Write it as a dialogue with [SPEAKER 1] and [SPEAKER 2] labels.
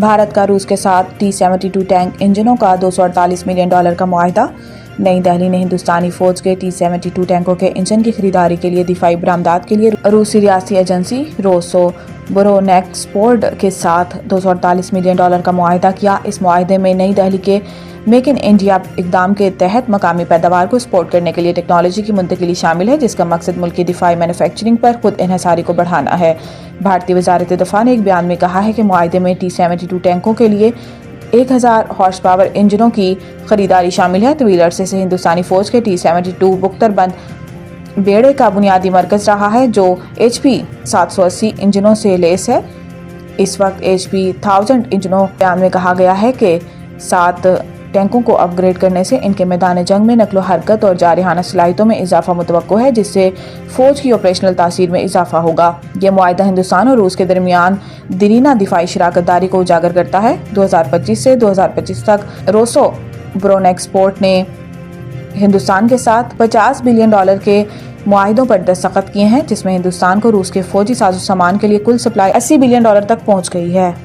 [SPEAKER 1] بھارت کا روس کے ساتھ T-72 ٹینک انجنوں کا $248 ملین کا معاہدہ۔ نئی دہلی نے ہندوستانی فوج کے T-72 ٹینکوں کے انجن کی خریداری کے لیے دفاعی برآمدات کے لیے روسی ریاستی ایجنسی روسوبرونیکسپورٹ کے ساتھ $248 ملین کا معاہدہ کیا۔ اس معاہدے میں نئی دہلی کے میک ان انڈیا اقدام کے تحت مقامی پیداوار کو سپورٹ کرنے کے لیے ٹیکنالوجی کی منتقلی شامل ہے، جس کا مقصد ملکی دفاعی مینوفیکچرنگ پر خود انحصاری کو بڑھانا ہے۔ بھارتی وزارت دفاع نے ایک بیان میں کہا ہے کہ معاہدے میں T-72 ٹینکوں کے لیے 1000 ہارس پاور انجنوں کی خریداری شامل ہے۔ طویل عرصے سے ہندوستانی فوج کے T-72 بختر بند بیڑے کا بنیادی مرکز رہا ہے، جو HP 780 انجنوں سے لیس ہے۔ اس وقت HP 1000 انجنوں بیان میں کہا گیا ہے کہ 7 ٹینکوں کو اپ گریڈ کرنے سے ان کے میدان جنگ میں نقل و حرکت اور جارحانہ صلاحیتوں میں اضافہ متوقع ہے، جس سے فوج کی آپریشنل تاثیر میں اضافہ ہوگا۔ یہ معاہدہ ہندوستان اور روس کے درمیان دیرینہ دفاعی شراکت داری کو اجاگر کرتا ہے۔ 2025 سے 2025 تک روسوبرونیکسپورٹ نے ہندوستان کے ساتھ $50 بلین کے معاہدوں پر دستخط کیے ہیں، جس میں ہندوستان کو روس کے فوجی ساز و سامان کے لیے کل سپلائی $80 بلین تک پہنچ گئی ہے۔